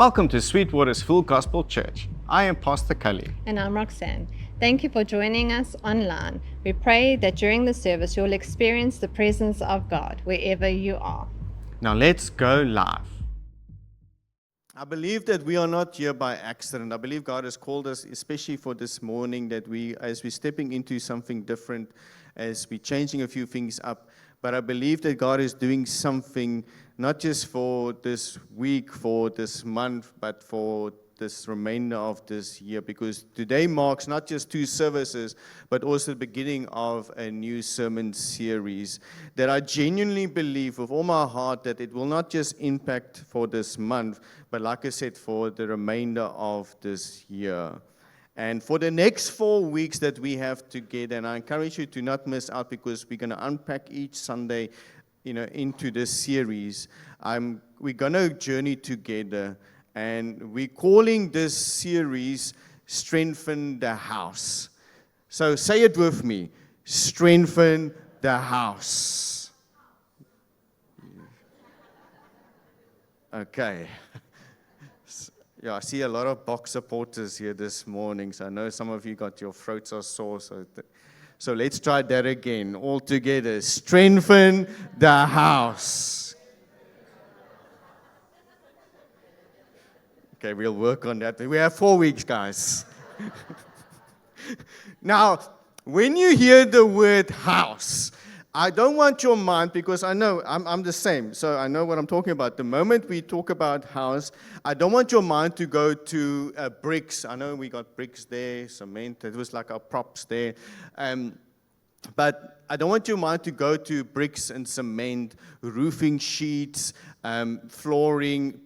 Welcome to Sweetwater's Full Gospel Church. I am Pastor Cully. And I'm Roxanne. Thank you for joining us online. We pray that during the service you'll experience the presence of God wherever you are. Now let's go live. I believe that we are not here by accident. I believe God has called us, especially for this morning, that as we're stepping into something different, as we're changing a few things up. But I believe that God is doing something, not just for this week, for this month, but for this remainder of this year. Because today marks not just two services, but also the beginning of a new sermon series that I genuinely believe with all my heart that it will not just impact for this month, but like I said, for the remainder of this year. And for the next 4 weeks that we have together, and I encourage you to not miss out because we're going to unpack each Sunday, into this series. We're going to journey together, and we're calling this series Strengthen the House. So say it with me, Strengthen the House. Okay. Yeah, I see a lot of box supporters here this morning, so I know some of you got your throats are sore. So let's try that again, all together. Strengthen the house. Okay, we'll work on that. We have 4 weeks, guys. Now, when you hear the word house, I don't want your mind, because I know I'm the same, so I know what I'm talking about. The moment we talk about house, I don't want your mind to go to bricks. I know we got bricks there, cement, it was like our props there. But I don't want your mind to go to bricks and cement, roofing sheets, flooring,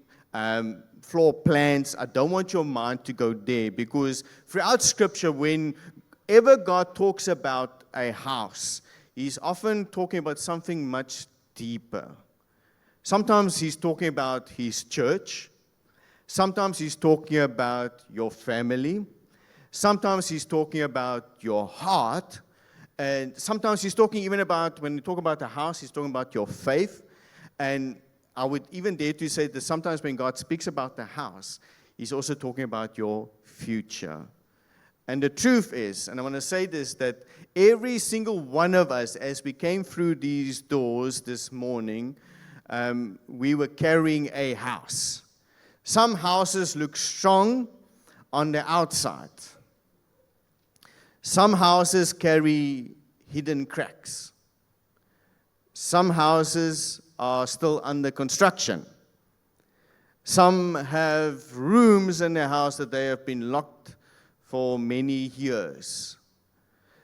floor plans. I don't want your mind to go there, because throughout Scripture, whenever God talks about a house, He's often talking about something much deeper. Sometimes He's talking about His church. Sometimes He's talking about your family. Sometimes He's talking about your heart. And sometimes He's talking even about, when you talk about the house, He's talking about your faith. And I would even dare to say that sometimes when God speaks about the house, He's also talking about your future. And the truth is, and I want to say this, that every single one of us, as we came through these doors this morning, we were carrying a house. Some houses look strong on the outside. Some houses carry hidden cracks. Some houses are still under construction. Some have rooms in their house that they have been locked for many years.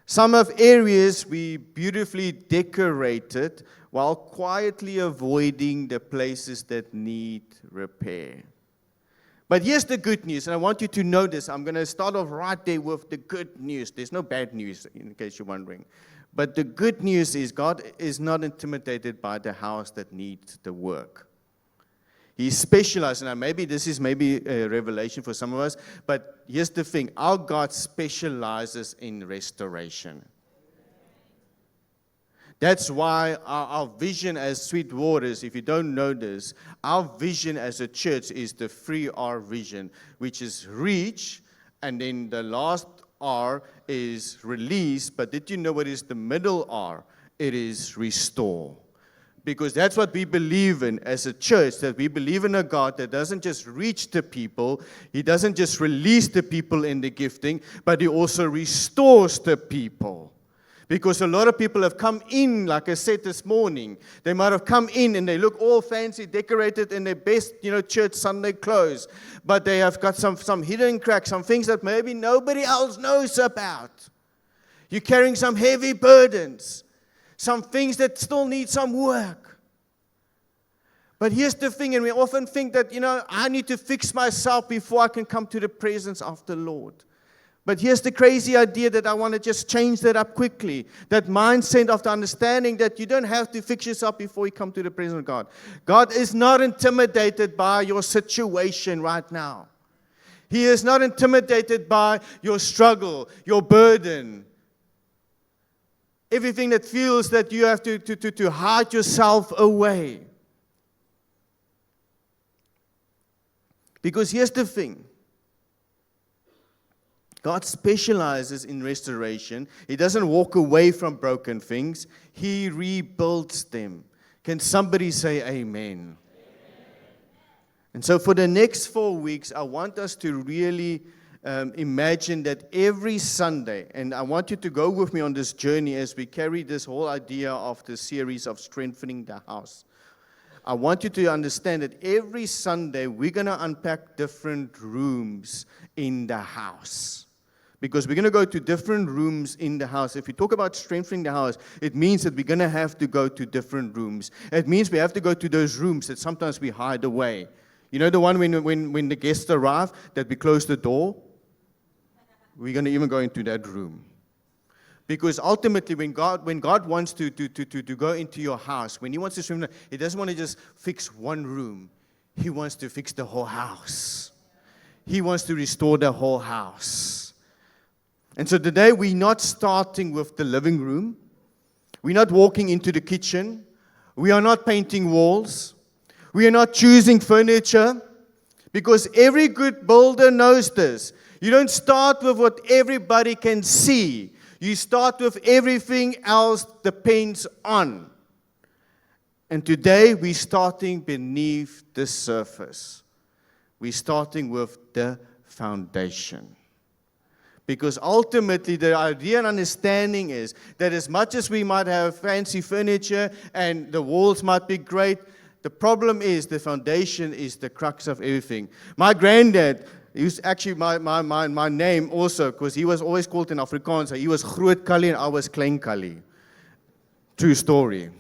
Some have areas we beautifully decorated while quietly avoiding the places that need repair. But here's the good news, and I want you to know this. I'm going to start off right there with the good news. There's no bad news, in case you're wondering. But the good news is God is not intimidated by the house that needs the work. He specializes, and maybe this is a revelation for some of us, but here's the thing. Our God specializes in restoration. That's why our vision as Sweetwaters, if you don't know this, our vision as a church is the 3R vision, which is reach, and then the last R is release. But did you know what is the middle R? It is restore. Because that's what we believe in as a church, that we believe in a God that doesn't just reach the people, He doesn't just release the people in the gifting, but He also restores the people. Because a lot of people have come in, like I said this morning, they might have come in and they look all fancy, decorated in their best, church Sunday clothes, but they have got some hidden cracks, some things that maybe nobody else knows about. You're carrying some heavy burdens. Some things that still need some work. But here's the thing, and we often think that, I need to fix myself before I can come to the presence of the Lord. But here's the crazy idea that I want to just change that up quickly. That mindset of the understanding that you don't have to fix yourself before you come to the presence of God. God is not intimidated by your situation right now. He is not intimidated by your struggle, your burden. Everything that feels that you have to hide yourself away. Because here's the thing. God specializes in restoration. He doesn't walk away from broken things. He rebuilds them. Can somebody say amen? And so for the next 4 weeks, I want us to really imagine that every Sunday, and I want you to go with me on this journey as we carry this whole idea of the series of strengthening the house. I want you to understand that every Sunday we're going to unpack different rooms in the house. Because we're going to go to different rooms in the house. If we talk about strengthening the house, it means that we're going to have to go to different rooms. It means we have to go to those rooms that sometimes we hide away. You know the one when the guests arrive, that we close the door? We're going to even go into that room. Because ultimately, when God wants to go into your house, when He wants to strengthen, He doesn't want to just fix one room. He wants to fix the whole house. He wants to restore the whole house. And so today we're not starting with the living room. We're not walking into the kitchen. We are not painting walls. We are not choosing furniture. Because every good builder knows this. You don't start with what everybody can see. You start with everything else depends on. And today we're starting beneath the surface. We're starting with the foundation. Because ultimately, the idea and understanding is that as much as we might have fancy furniture and the walls might be great, the problem is the foundation is the crux of everything. My granddad, he was actually my name also, because he was always called in Afrikaans. He was Groot Kali and I was Klein Kali. True story.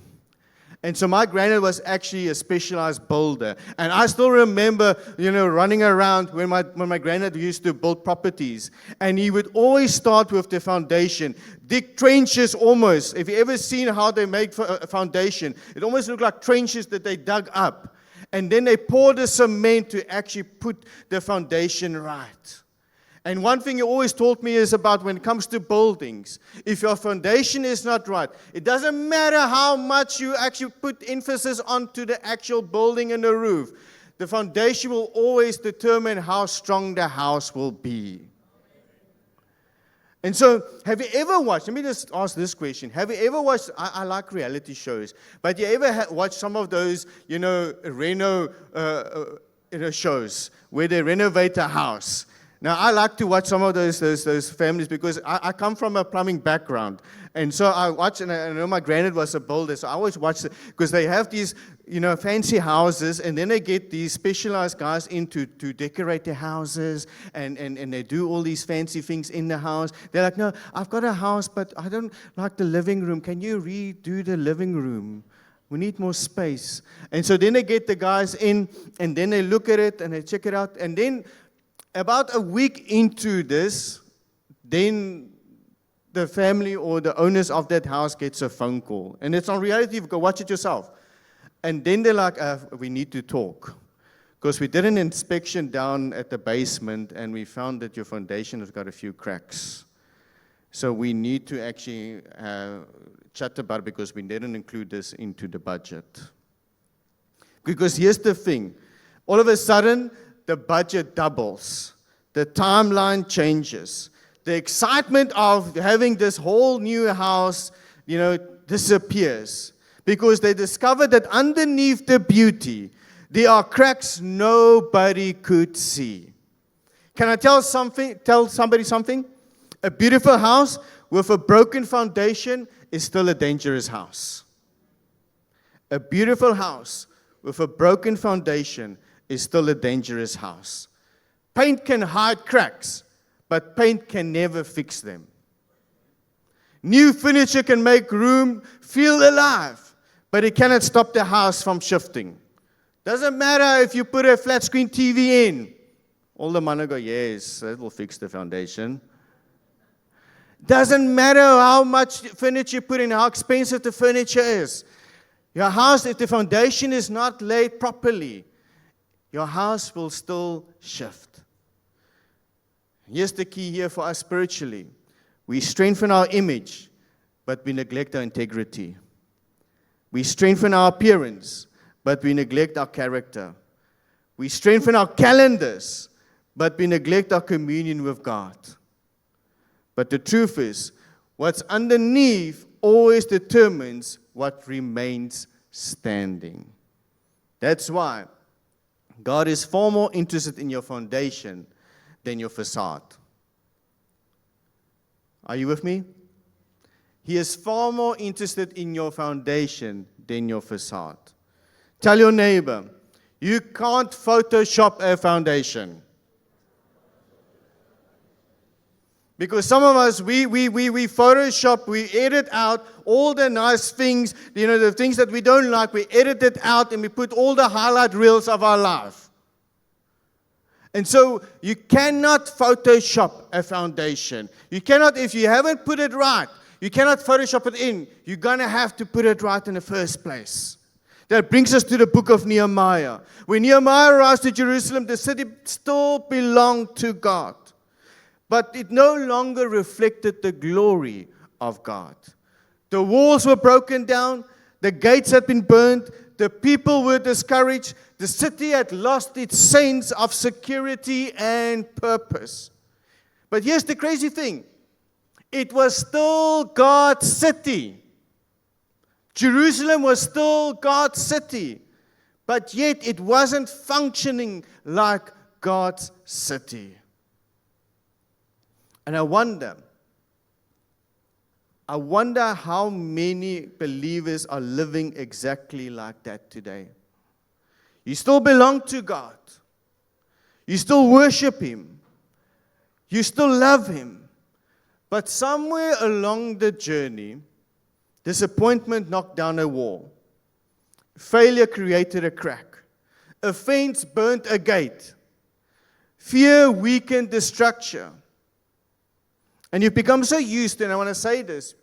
And so my granddad was actually a specialized builder. And I still remember, running around when my granddad used to build properties. And he would always start with the foundation. Dig trenches almost. If you ever seen how they make a foundation, it almost looked like trenches that they dug up. And then they poured the cement to actually put the foundation right. And one thing he always taught me is about when it comes to buildings, if your foundation is not right, it doesn't matter how much you actually put emphasis onto the actual building and the roof. The foundation will always determine how strong the house will be. And so, have you ever watched, let me just ask this question. Have you ever watched, I like reality shows, but you ever watched some of those, shows where they renovate a house? Now, I like to watch some of those families because I come from a plumbing background. And so I watch, and I know my granddad was a builder, so I always watch it because they have these, fancy houses, and then they get these specialized guys in to decorate their houses, and they do all these fancy things in the house. They're like, no, I've got a house, but I don't like the living room. Can you redo the living room? We need more space. And so then they get the guys in, and then they look at it, and they check it out, and then about a week into this, then the family or the owners of that house gets a phone call. And it's on reality, you go watch it yourself. And then they're like, we need to talk. Because we did an inspection down at the basement, and we found that your foundation has got a few cracks. So we need to actually chat about it because we didn't include this into the budget. Because here's the thing. All of a sudden, the budget doubles. The timeline changes. The excitement of having this whole new house, disappears. Because they discovered that underneath the beauty, there are cracks nobody could see. Can I tell somebody something? A beautiful house with a broken foundation is still a dangerous house. A beautiful house with a broken foundation is still a dangerous house. Paint can hide cracks, but paint can never fix them. New furniture can make room feel alive, but it cannot stop the house from shifting. Doesn't matter if you put a flat screen TV in. All the money go, yes, that will fix the foundation. Doesn't matter how much furniture you put in, how expensive the furniture is. Your house, if the foundation is not laid properly, your house will still shift. Here's the key here for us spiritually. We strengthen our image, but we neglect our integrity. We strengthen our appearance, but we neglect our character. We strengthen our calendars, but we neglect our communion with God. But the truth is, what's underneath always determines what remains standing. That's why God is far more interested in your foundation than your facade. Are you with me? He is far more interested in your foundation than your facade. Tell your neighbor, you can't Photoshop a foundation. Because some of us, we Photoshop, we edit out all the nice things, the things that we don't like, we edit it out and we put all the highlight reels of our life. And so you cannot Photoshop a foundation. You cannot, if you haven't put it right, you cannot Photoshop it in. You're going to have to put it right in the first place. That brings us to the book of Nehemiah. When Nehemiah arrives to Jerusalem, the city still belonged to God. But it no longer reflected the glory of God. The walls were broken down. The gates had been burned. The people were discouraged. The city had lost its sense of security and purpose. But here's the crazy thing. It was still God's city. Jerusalem was still God's city. But yet it wasn't functioning like God's city. And I wonder how many believers are living exactly like that today. You still belong to God. You still worship Him. You still love Him. But somewhere along the journey, disappointment knocked down a wall. Failure created a crack. Offense burnt a gate. Fear weakened the structure. And you've become so used, and I want to say this,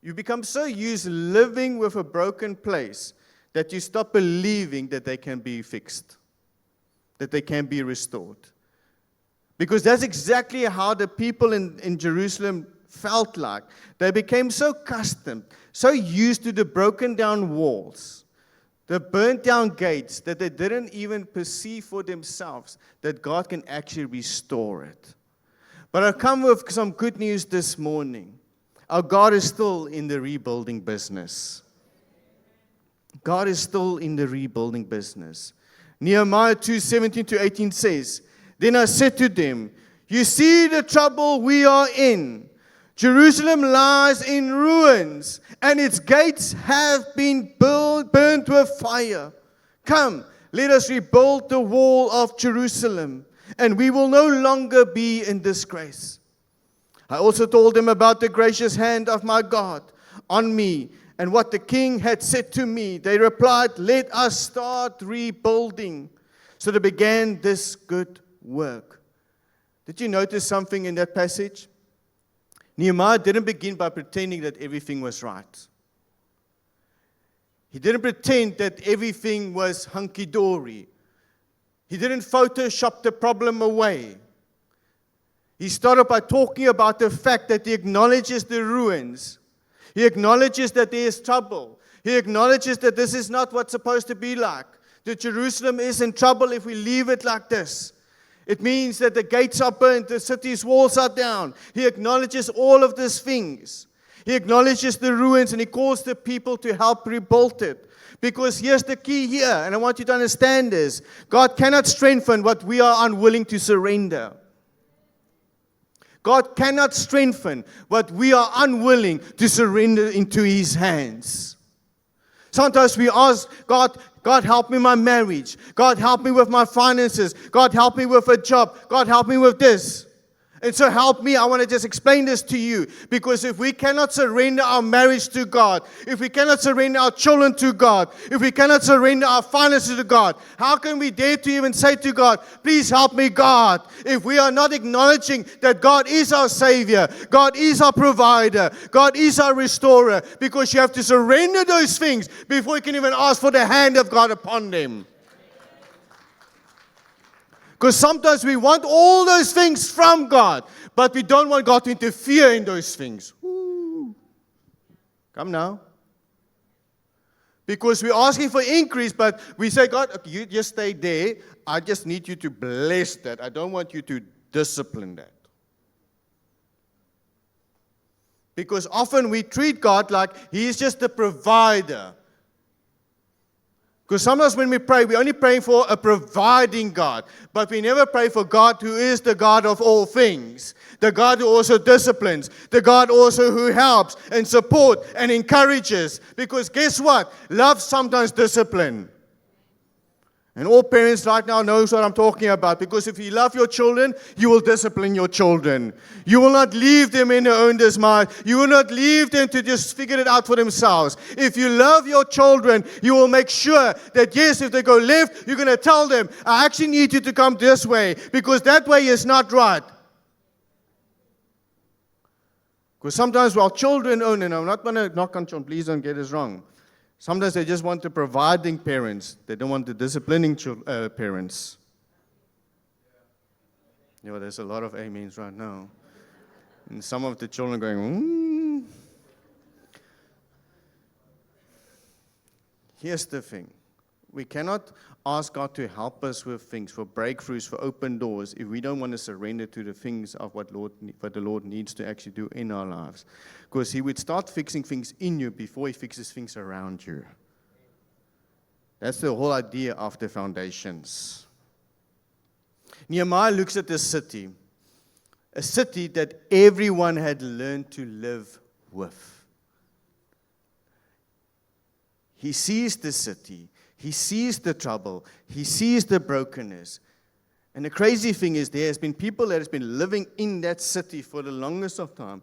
you become so used living with a broken place that you stop believing that they can be fixed, that they can be restored. Because that's exactly how the people in Jerusalem felt like. They became so accustomed, so used to the broken down walls, the burnt down gates, that they didn't even perceive for themselves that God can actually restore it. But I come with some good news this morning. Our God is still in the rebuilding business. God is still in the rebuilding business. Nehemiah 2:17-18 says, Then I said to them, You see the trouble we are in. Jerusalem lies in ruins, and its gates have been burnt with fire. Come, let us rebuild the wall of Jerusalem, and we will no longer be in disgrace. I also told them about the gracious hand of my God on me and what the king had said to me. They replied, Let us start rebuilding. So they began this good work. Did you notice something in that passage? Nehemiah didn't begin by pretending that everything was right. He didn't pretend that everything was hunky-dory. He didn't Photoshop the problem away. He started by talking about the fact that he acknowledges the ruins. He acknowledges that there is trouble. He acknowledges that this is not what's supposed to be like. That Jerusalem is in trouble if we leave it like this. It means that the gates are burnt, the city's walls are down. He acknowledges all of these things. He acknowledges the ruins and he calls the people to help rebuild it. Because here's the key here, and I want you to understand this. God cannot strengthen what we are unwilling to surrender. God cannot strengthen what we are unwilling to surrender into His hands. Sometimes we ask God, God help me in my marriage. God help me with my finances. God help me with a job. God help me with this. And so help me, I want to just explain this to you. Because if we cannot surrender our marriage to God, if we cannot surrender our children to God, if we cannot surrender our finances to God, how can we dare to even say to God, please help me, God, if we are not acknowledging that God is our Savior, God is our provider, God is our restorer, because you have to surrender those things before you can even ask for the hand of God upon them. Because sometimes we want all those things from God, but we don't want God to interfere in those things. Ooh. Come now. Because we're asking for increase, but we say, God, you just stay there. I just need you to bless that. I don't want you to discipline that. Because often we treat God like He's just the provider. Because sometimes when we pray, we're only praying for a providing God. But we never pray for God who is the God of all things. The God who also disciplines. The God also who helps and supports and encourages. Because guess what? Love sometimes discipline. And all parents right now knows what I'm talking about. Because if you love your children, you will discipline your children. You will not leave them in their own dismay. You will not leave them to just figure it out for themselves. If you love your children, you will make sure that yes, if they go left, you're going to tell them, I actually need you to come this way. Because that way is not right. Because sometimes our children own, and I'm not going to knock on children, please don't get us wrong. Sometimes they just want the providing parents. They don't want the disciplining parents. You know, there's a lot of amens right now. And some of the children going, Here's the thing. We cannot ask God to help us with things, for breakthroughs, for open doors, if we don't want to surrender to the things of what the Lord needs to actually do in our lives. Because He would start fixing things in you before He fixes things around you. That's the whole idea of the foundations. Nehemiah looks at this city, a city that everyone had learned to live with. He sees the city. He sees the trouble. He sees the brokenness. And the crazy thing is there has been people that has been living in that city for the longest of time,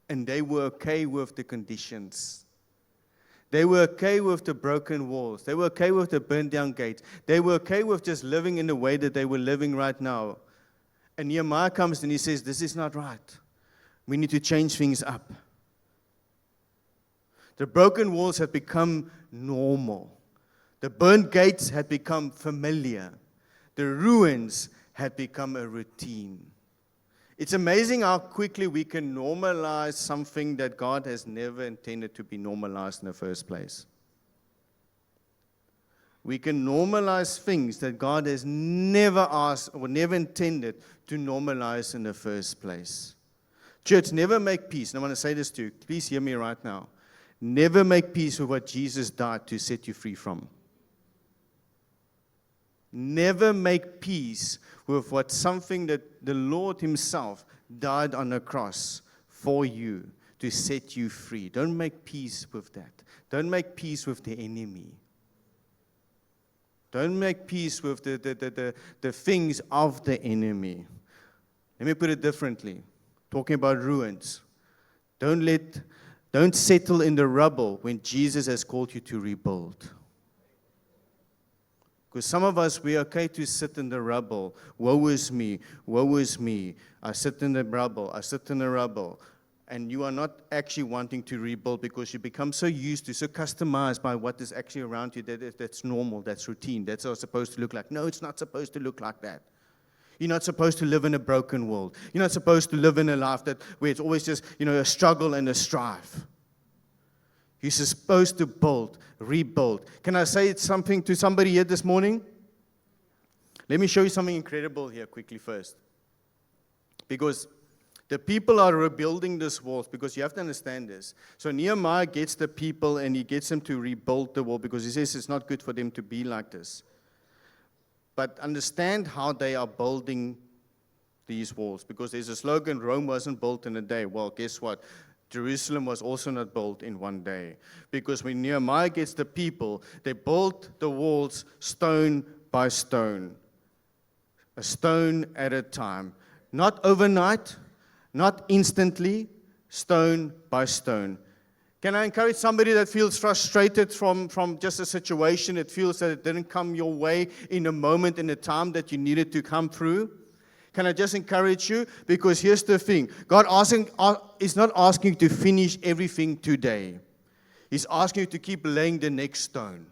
and they were okay with the conditions. They were okay with the broken walls. They were okay with the burned down gates. They were okay with just living in the way that they were living right now. And Nehemiah comes and he says, this is not right. We need to change things up. The broken walls had become normal. The burnt gates had become familiar. The ruins had become a routine. It's amazing how quickly we can normalize something that God has never intended to be normalized in the first place. We can normalize things that God has never asked or never intended to normalize in the first place. Church, never make peace. And I want to say this to you. Please hear me right now. Never make peace with what Jesus died to set you free from. Never make peace with what something that the Lord Himself died on the cross for you to set you free. Don't make peace with that. Don't make peace with the enemy. Don't make peace with the things of the enemy. Let me put it differently. Talking about ruins. Don't settle in the rubble when Jesus has called you to rebuild. Because some of us, we're okay to sit in the rubble. Woe is me, woe is me. I sit in the rubble, I sit in the rubble. And you are not actually wanting to rebuild because you become so used to, so customized by what is actually around you that's normal, that's routine, that's how it's supposed to look like. No, it's not supposed to look like that. You're not supposed to live in a broken world. You're not supposed to live in a life where it's always just, a struggle and a strife. You're supposed to build, rebuild. Can I say something to somebody here this morning? Let me show you something incredible here quickly first. Because the people are rebuilding this wall, because you have to understand this. So Nehemiah gets the people and he gets them to rebuild the wall because he says it's not good for them to be like this. But understand how they are building these walls. Because there's a slogan, Rome wasn't built in a day. Well, guess what? Jerusalem was also not built in one day. Because when Nehemiah gets the people, they built the walls stone by stone. A stone at a time. Not overnight, not instantly, stone by stone. Can I encourage somebody that feels frustrated from just a situation, that feels that it didn't come your way in a moment, in a time that you needed to come through? Can I just encourage you? Because here's the thing. God is not asking you to finish everything today. He's asking you to keep laying the next stone.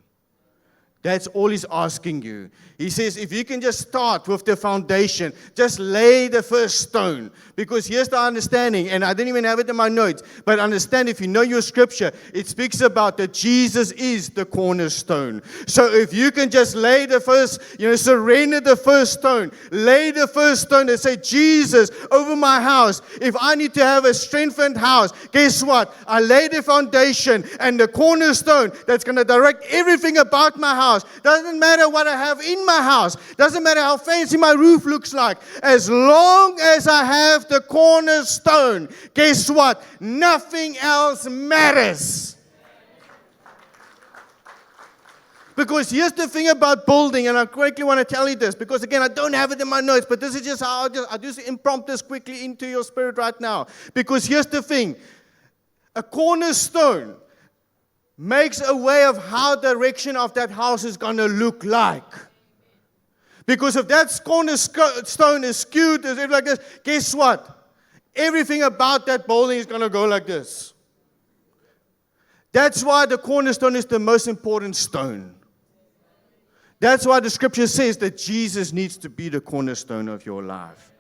That's all He's asking you. He says, if you can just start with the foundation, just lay the first stone. Because here's the understanding, and I didn't even have it in my notes, but understand, if you know your scripture, it speaks about that Jesus is the cornerstone. So if you can just lay the first, surrender the first stone, lay the first stone and say, Jesus, over my house, if I need to have a strengthened house, guess what? I lay the foundation and the cornerstone that's going to direct everything about my house. Doesn't matter what I have in my house. Doesn't matter how fancy my roof looks like. As long as I have the cornerstone, guess what? Nothing else matters. Because here's the thing about building, and I quickly want to tell you this, because again, I don't have it in my notes, but this is just how I just impromptu this quickly into your spirit right now. Because here's the thing. A cornerstone makes a way of how the direction of that house is going to look like. Because if that cornerstone is skewed, is like this, guess what? Everything about that building is going to go like this. That's why the cornerstone is the most important stone. That's why the scripture says that Jesus needs to be the cornerstone of your life.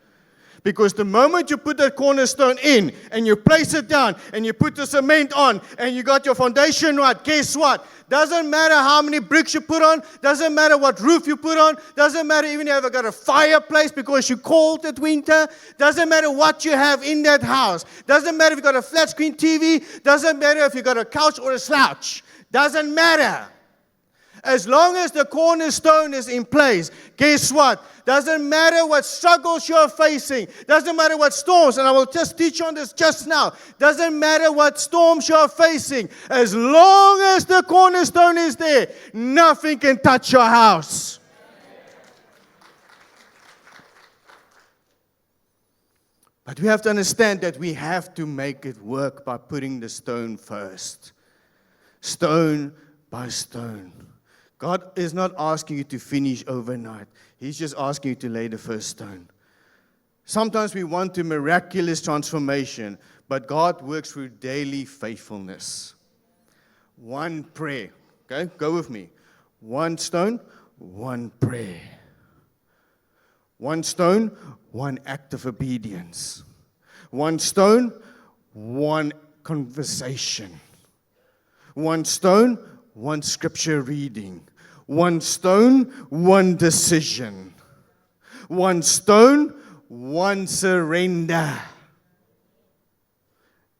Because the moment you put that cornerstone in and you place it down and you put the cement on and you got your foundation right, guess what? Doesn't matter how many bricks you put on, doesn't matter what roof you put on, doesn't matter even if you have got a fireplace because you're cold at winter, doesn't matter what you have in that house, doesn't matter if you got a flat screen TV, doesn't matter if you got a couch or a slouch, doesn't matter. As long as the cornerstone is in place, guess what? Doesn't matter what struggles you're facing. Doesn't matter what storms, and I will just teach on this just now. Doesn't matter what storms you're facing. As long as the cornerstone is there, nothing can touch your house. But we have to understand that we have to make it work by putting the stone first. Stone by stone. God is not asking you to finish overnight. He's just asking you to lay the first stone. Sometimes we want a miraculous transformation, but God works through daily faithfulness. One prayer. Okay, go with me. One stone, one prayer. One stone, one act of obedience. One stone, one conversation. One stone, one scripture reading. One stone, one decision. One stone, one surrender.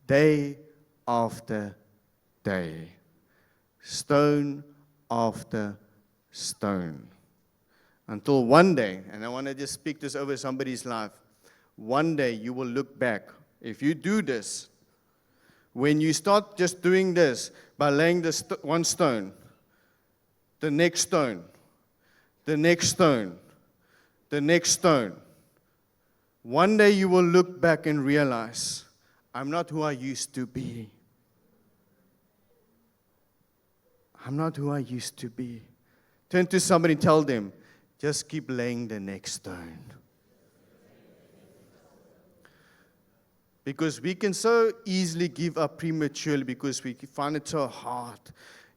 Day after day. Stone after stone. Until one day, and I want to just speak this over somebody's life, one day you will look back. If you do this, when you start just doing this, by laying this one stone, the next stone, the next stone, the next stone, one day you will look back and realize, I'm not who I used to be. I'm not who I used to be. Turn to somebody and tell them, just keep laying the next stone. Because we can so easily give up prematurely because we find it so hard.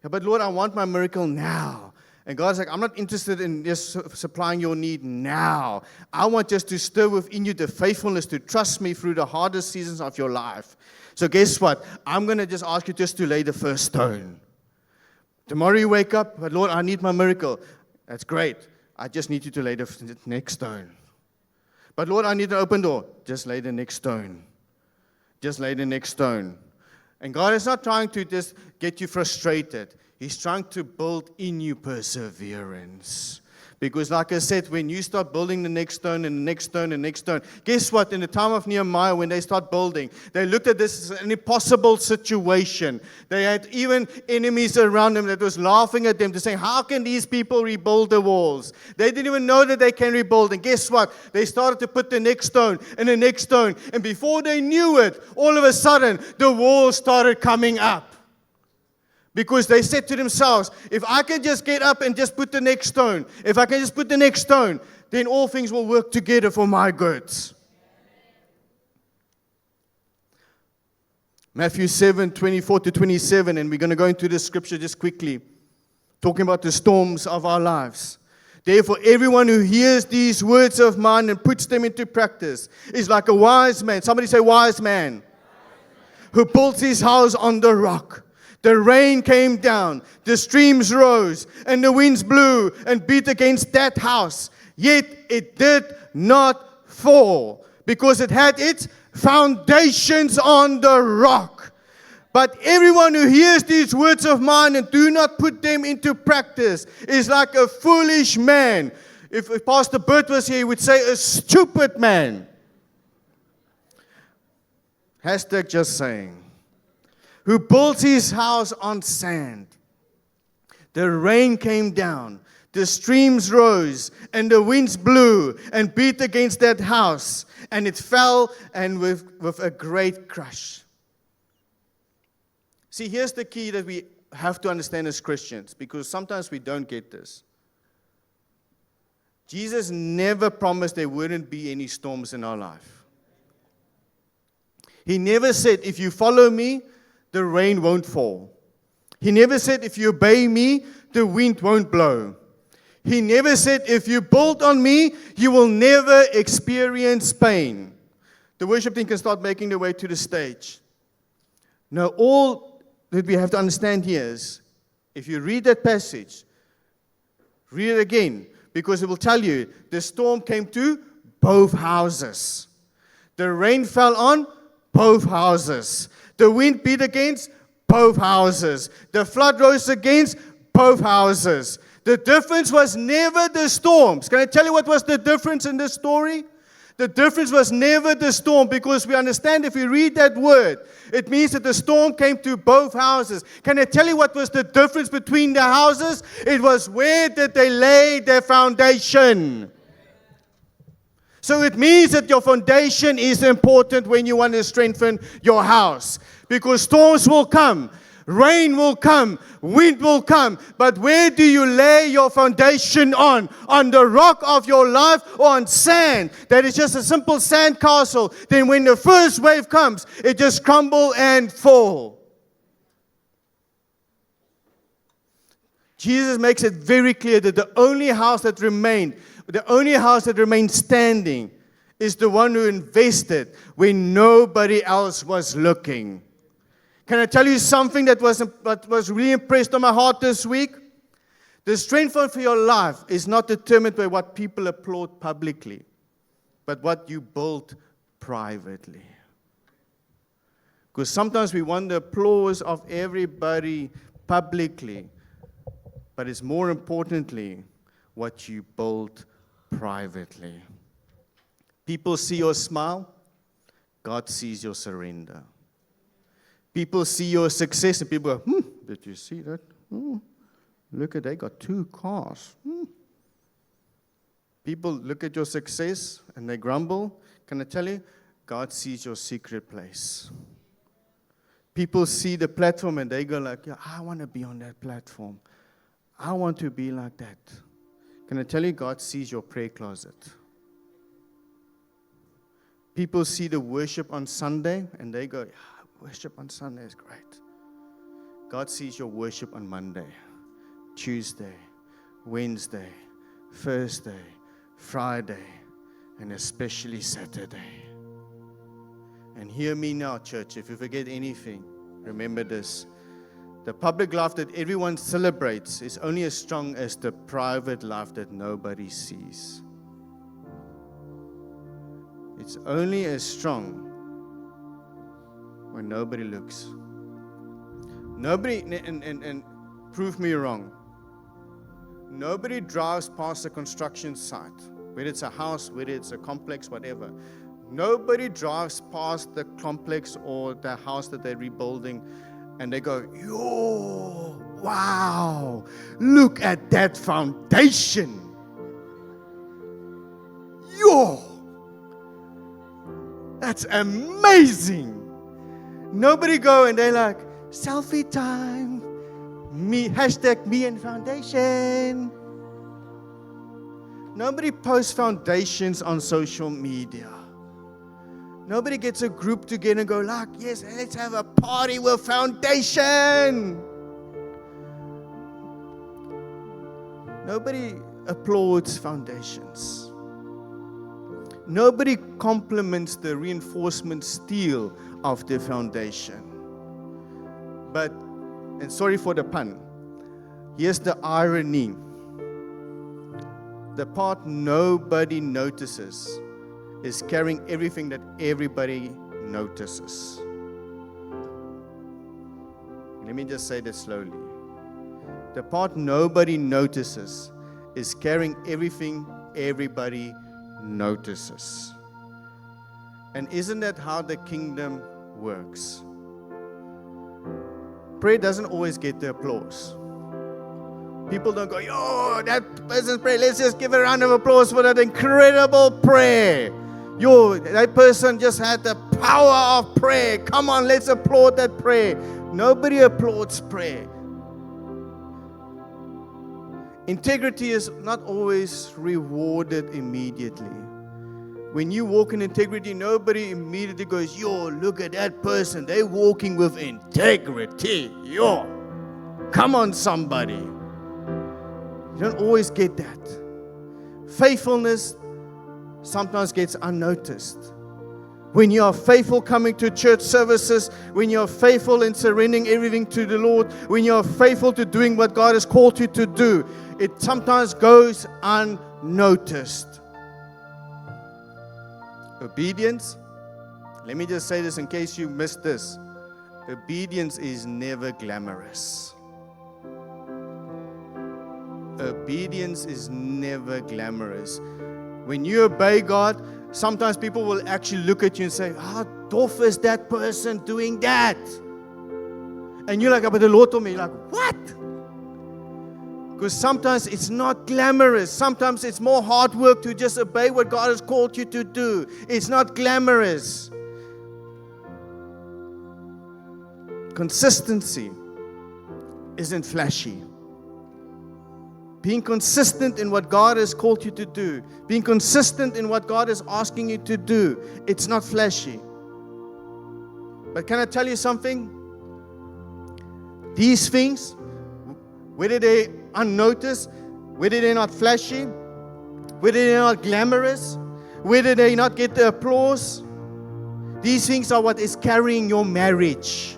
Yeah, but Lord, I want my miracle now. And God's like, I'm not interested in just supplying your need now. I want just to stir within you the faithfulness to trust me through the hardest seasons of your life. So guess what? I'm going to just ask you just to lay the first stone. Tomorrow you wake up, but Lord, I need my miracle. That's great. I just need you to lay the next stone. But Lord, I need an open door. Just lay the next stone. Just lay the next stone. And God is not trying to just get you frustrated. He's trying to build in you perseverance. Because like I said, when you start building the next stone and the next stone and the next stone, guess what? In the time of Nehemiah, when they start building, they looked at this as an impossible situation. They had even enemies around them that was laughing at them to say, how can these people rebuild the walls? They didn't even know that they can rebuild. And guess what? They started to put the next stone and the next stone. And before they knew it, all of a sudden, the walls started coming up. Because they said to themselves, if I can just get up and just put the next stone, if I can just put the next stone, then all things will work together for my good. Matthew 7:24-27, and we're going to go into this scripture just quickly. Talking about the storms of our lives. Therefore, everyone who hears these words of mine and puts them into practice is like a wise man. Somebody say, wise man. Who built his house on the rock. The rain came down, the streams rose, and the winds blew and beat against that house. Yet it did not fall, because it had its foundations on the rock. But everyone who hears these words of mine and do not put them into practice is like a foolish man. If Pastor Bert was here, he would say a stupid man. Hashtag just saying. Who built his house on sand. The rain came down, the streams rose, and the winds blew and beat against that house, and it fell, and with a great crash. See, here's the key that we have to understand as Christians, because sometimes we don't get this. Jesus never promised there wouldn't be any storms in our life. He never said, if you follow me, the rain won't fall. He never said, if you obey me, the wind won't blow. He never said, if you build on me, you will never experience pain. The worship team can start making their way to the stage. Now, all that we have to understand here is, if you read that passage, read it again, because it will tell you the storm came to both houses. The rain fell on both houses. The wind beat against both houses. The flood rose against both houses. The difference was never the storms. Can I tell you what was the difference in this story? The difference was never the storm, because we understand if we read that word, it means that the storm came to both houses. Can I tell you what was the difference between the houses? It was where did they lay their foundation. So it means that your foundation is important when you want to strengthen your house. Because storms will come. Rain will come, wind will come, but where do you lay your foundation on? On the rock of your life or on sand? That is just a simple sand castle. Then when the first wave comes, it just crumble and fall. Jesus makes it very clear that the only house that remained standing is the one who invested when nobody else was looking. Can I tell you something that was really impressed on my heart this week? The strength of your life is not determined by what people applaud publicly, but what you build privately. Because sometimes we want the applause of everybody publicly, but it's more importantly what you build privately. People see your smile, God sees your surrender. People see your success and people go, did you see that? Look at, they got 2 cars. People look at your success and they grumble. Can I tell you? God sees your secret place. People see the platform and they go like, yeah, I want to be on that platform. I want to be like that. Can I tell you? God sees your prayer closet. People see the worship on Sunday and they go, worship on Sunday is great. God sees your worship on Monday, Tuesday, Wednesday, Thursday, Friday, and especially Saturday. And hear me now, church. If you forget anything, remember this. The public life that everyone celebrates is only as strong as the private life that nobody sees. It's only as strong when nobody looks. Nobody, and prove me wrong, nobody drives past a construction site, whether it's a house, whether it's a complex, whatever. Nobody drives past the complex or the house that they're rebuilding and they go, yo, wow, look at that foundation. Yo, that's amazing. Nobody go and they're like, selfie time, me, hashtag me and foundation. Nobody posts foundations on social media. Nobody gets a group together and go like, yes, let's have a party with foundation. Nobody applauds foundations. Nobody compliments the reinforcement steel of the foundation. But, and sorry for the pun, here's the irony. The part nobody notices is carrying everything that everybody notices. Let me just say that slowly. The part nobody notices is carrying everything everybody notices. And isn't that how the kingdom works? Prayer doesn't always get the applause. People don't go, yo, that person's prayer, let's just give a round of applause for that incredible prayer. Yo, that person just had the power of prayer. Come on, let's applaud that prayer. Nobody applauds prayer. Integrity is not always rewarded immediately. When you walk in integrity, nobody immediately goes, yo, look at that person. They're walking with integrity. Yo, come on, somebody. You don't always get that. Faithfulness sometimes gets unnoticed. When you are faithful coming to church services, when you are faithful in surrendering everything to the Lord, when you are faithful to doing what God has called you to do, it sometimes goes unnoticed. Obedience, let me just say this in case you missed this. Obedience is never glamorous. Obedience is never glamorous. When you obey God, sometimes people will actually look at you and say, how dof is that person doing that? And you're like, but the Lord told me. You're like, what? Because sometimes it's not glamorous. Sometimes it's more hard work to just obey what God has called you to do. It's not glamorous. Consistency isn't flashy. Being consistent in what God has called you to do, being consistent in what God is asking you to do, it's not flashy. But can I tell you something? These things, whether they're unnoticed, whether they're not flashy, whether they're not glamorous, whether they not get the applause, these things are what is carrying your marriage.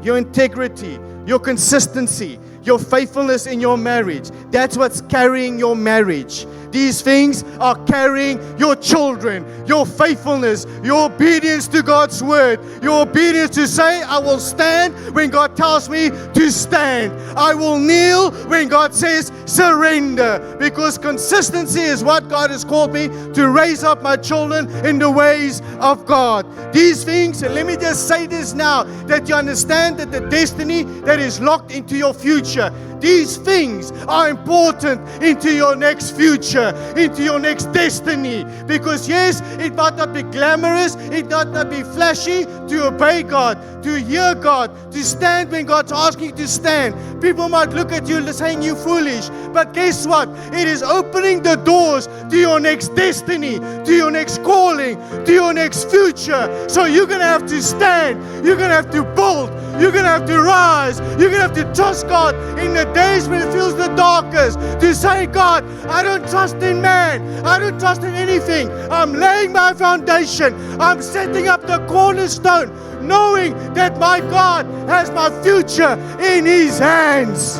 Your integrity, your consistency, your faithfulness in your marriage. That's what's carrying your marriage. These things are carrying your children, your faithfulness, your obedience to God's word, your obedience to say, I will stand when God tells me to stand. I will kneel when God says surrender. Because consistency is what God has called me to raise up my children in the ways of God. These things, and let me just say this now, that you understand that the destiny that is locked into your future, these things are important into your next future, into your next destiny. Because yes, it might not be glamorous, it might not be flashy to obey God, to hear God, to stand when God's asking you to stand. People might look at you saying you're foolish, but guess what? It is opening the doors to your next destiny, to your next calling, to your next future. So you're going to have to stand, you're going to have to build, you're going to have to rise, you're going to have to trust God in the days when it feels the darkest, to say, God, I don't trust in man, I don't trust in anything. I'm laying my foundation, I'm setting up the cornerstone, knowing that my God has my future in His hands.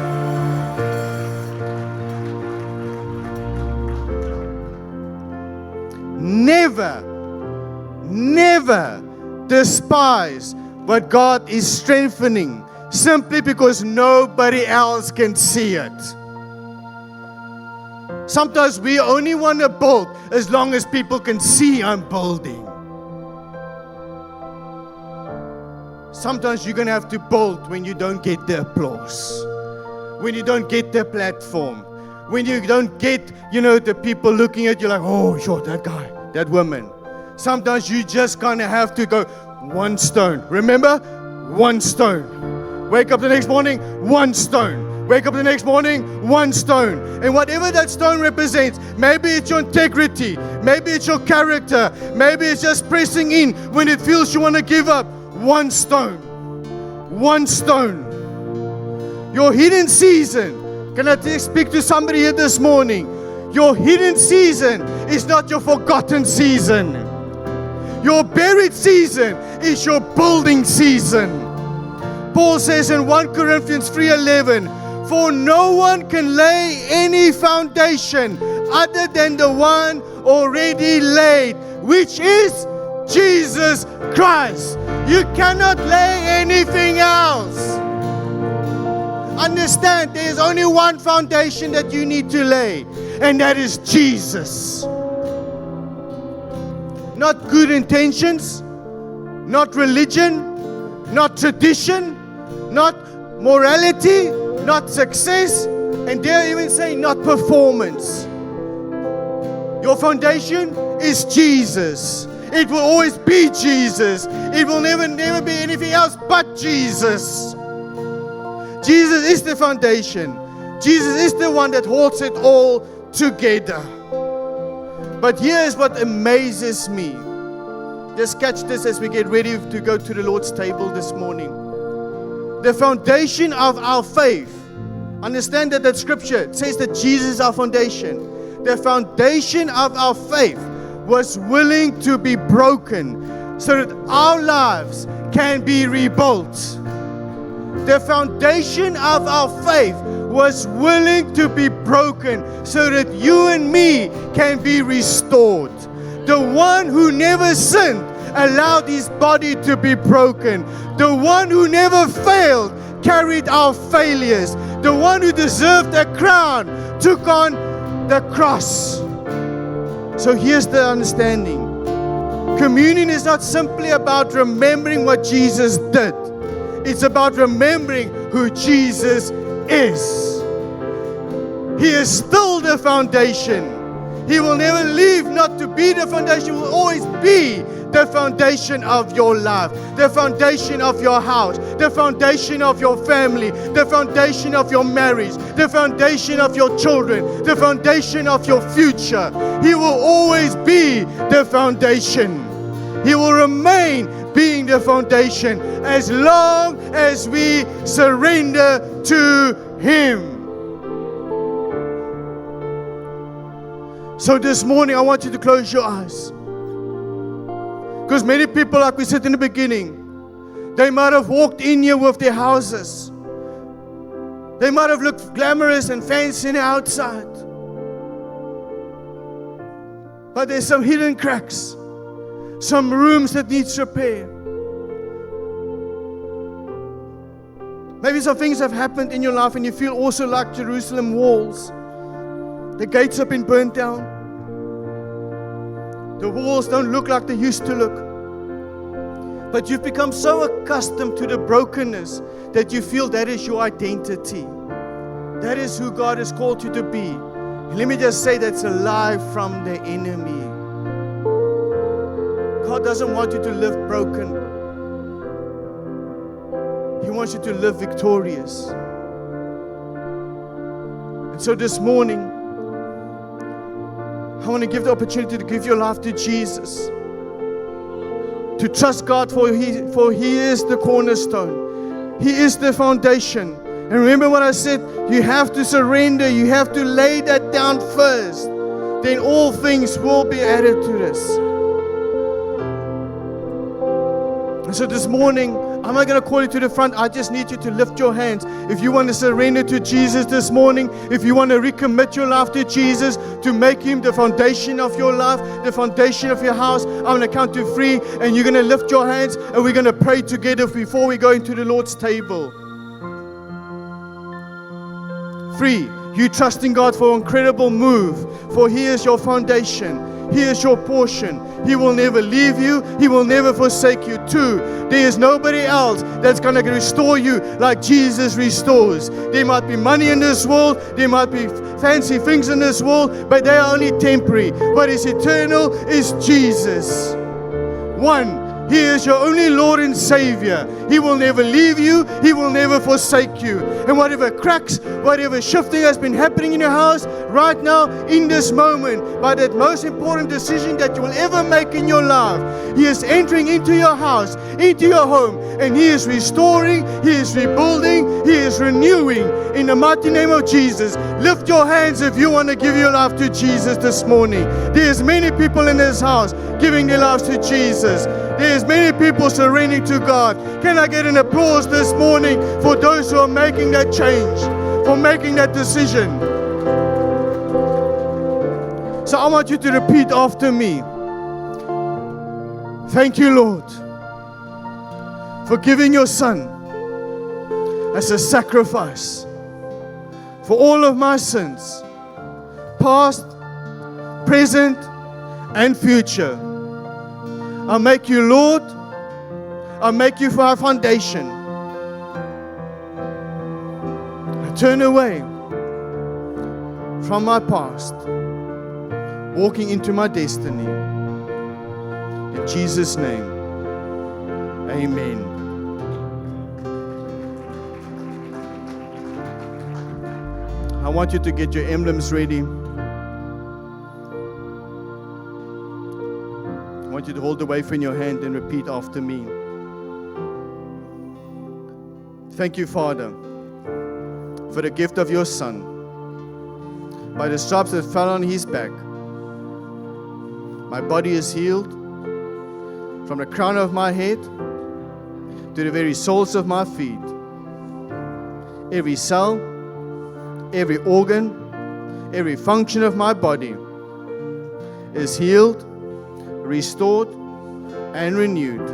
Never despise what God is strengthening simply because nobody else can see it. Sometimes we only want to build as long as people can see I'm building. Sometimes you're going to have to build when you don't get the applause, when you don't get the platform, when you don't get, the people looking at you like, oh, sure, that guy, that woman. Sometimes you just kind of have to go one stone. Remember? One stone. Wake up the next morning, one stone. Wake up the next morning, one stone. And whatever that stone represents, maybe it's your integrity, maybe it's your character, maybe it's just pressing in when it feels you want to give up. One stone. One stone. Your hidden season Can I speak to somebody here this morning? Your hidden season is not your forgotten season. Your buried season is your building season. Paul says in 1 Corinthians 3:11, for no one can lay any foundation other than the one already laid, which is Jesus Christ. You cannot lay anything else. Understand, there is only one foundation that you need to lay, and that is Jesus. Not good intentions, not religion, not tradition, not morality, not success, and dare even say not performance. Your foundation is Jesus. It will always be Jesus. It will never be anything else but Jesus. Jesus is the foundation. Jesus is the one that holds it all together. But here's what amazes me. Just catch this as we get ready to go to the Lord's table this morning. The foundation of our faith. Understand that scripture says that Jesus is our foundation. The foundation of our faith was willing to be broken so that our lives can be rebuilt. The foundation of our faith was willing to be broken so that you and me can be restored. The one who never sinned allowed his body to be broken. The one who never failed carried our failures. The one who deserved a crown took on the cross. So here's the understanding. Communion is not simply about remembering what Jesus did. It's about remembering who Jesus is. He is still the foundation. He will never leave not to be the foundation. He will always be the foundation of your life, the foundation of your house, the foundation of your family, the foundation of your marriage, the foundation of your children, the foundation of your future. He will always be the foundation. He will remain being the foundation as long as we surrender to Him. So this morning I want you to close your eyes. Because many people, like we said in the beginning, they might have walked in here with their houses. They might have looked glamorous and fancy on the outside. But there's some hidden cracks, some rooms that needs repair. Maybe some things have happened in your life and you feel also like Jerusalem walls. The gates have been burnt down. The walls don't look like they used to look. But you've become so accustomed to the brokenness that you feel that is your identity. That is who God has called you to be. And let me just say, that's a lie from the enemy. God doesn't want you to live broken. He wants you to live victorious. And so this morning, I want to give the opportunity to give your life to Jesus. To trust God for He is the cornerstone. He is the foundation. And remember what I said, you have to surrender. You have to lay that down first. Then all things will be added to this. And so this morning, I'm not going to call you to the front. I just need you to lift your hands. If you want to surrender to Jesus this morning, if you want to recommit your life to Jesus, to make Him the foundation of your life, the foundation of your house, I'm going to count to 3, and you're going to lift your hands, and we're going to pray together before we go into the Lord's table. 3, you trusting God for an incredible move, for He is your foundation. He is your portion. He will never leave you. He will never forsake you. 2, there is nobody else that's going to restore you like Jesus restores. There might be money in this world. There might be fancy things in this world, but they are only temporary. What is eternal is Jesus. 1, He is your only Lord and Savior. He will never leave you. He will never forsake you. And whatever cracks, whatever shifting has been happening in your house right now, in this moment, by that most important decision that you will ever make in your life, He is entering into your house, into your home, and He is restoring, He is rebuilding, He is renewing. In the mighty name of Jesus, lift your hands if you want to give your life to Jesus this morning. There's many people in this house giving their lives to Jesus. There's many people surrendering to God. Can I get an applause this morning for those who are making that change, for making that decision? So I want you to repeat after me. Thank you, Lord, for giving your Son as a sacrifice for all of my sins, past, present, and future. I'll make you Lord. I'll make you my foundation. I turn away from my past, walking into my destiny. In Jesus' name, amen. I want you to get your emblems ready. I want you to hold the wafer in your hand and repeat after me. Thank you, Father, for the gift of your Son. By the stripes that fell on His back, my body is healed from the crown of my head to the very soles of my feet. Every cell, every organ, every function of my body is healed, restored, and renewed.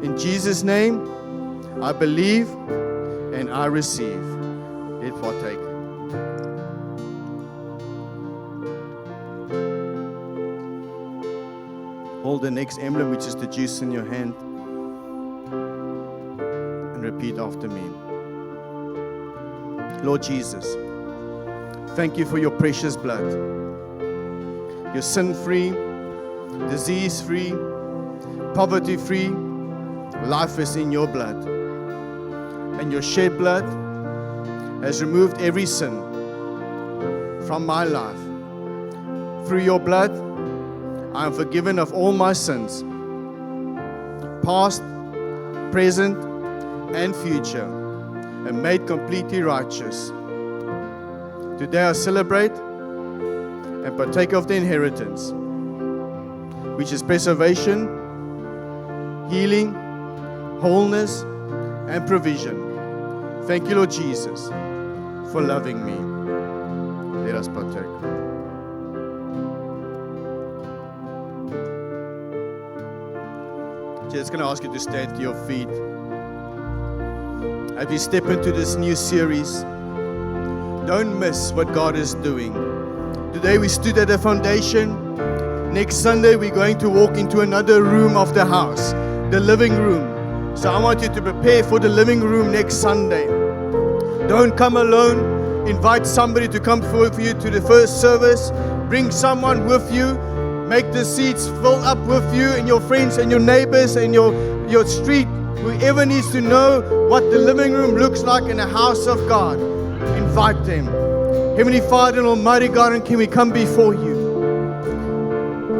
In Jesus' name, I believe and I receive. Let's partake. Hold the next emblem, which is the juice in your hand, and repeat after me. Lord Jesus, thank you for your precious blood. Your sin-free, disease-free, poverty-free life is in your blood. And your shed blood has removed every sin from my life. Through your blood, I am forgiven of all my sins, past, present, and future, and made completely righteous. Today I celebrate and partake of the inheritance, which is preservation, healing, wholeness, and provision. Thank you, Lord Jesus, for loving me. Let us partake. Just going to ask you to stand to your feet. As we step into this new series, don't miss what God is doing. Today we stood at the foundation. Next Sunday we're going to walk into another room of the house, the living room. So I want you to prepare for the living room next Sunday. Don't come alone. Invite somebody to come for you to the first service. Bring someone with you. Make the seats fill up with you and your friends and your neighbors and your street. Whoever needs to know what the living room looks like in the house of God, invite them. Heavenly Father and Almighty God, and can we come before you?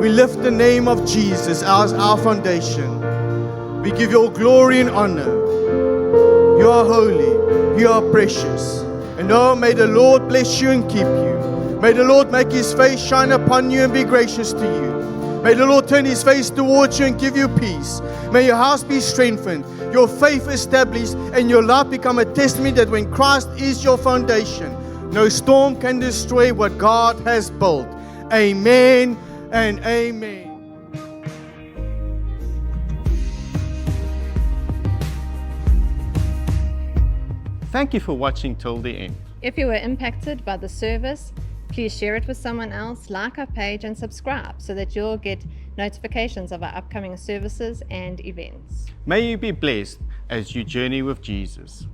We lift the name of Jesus as our foundation. We give you all glory and honor. You are holy. You are precious. And oh, may the Lord bless you and keep you. May the Lord make His face shine upon you and be gracious to you. May the Lord turn His face towards you and give you peace. May your house be strengthened, your faith established, and your life become a testimony that when Christ is your foundation, no storm can destroy what God has built. Amen and amen. Thank you for watching till the end. If you were impacted by the service, please share it with someone else, like our page, and subscribe so that you'll get notifications of our upcoming services and events. May you be blessed as you journey with Jesus.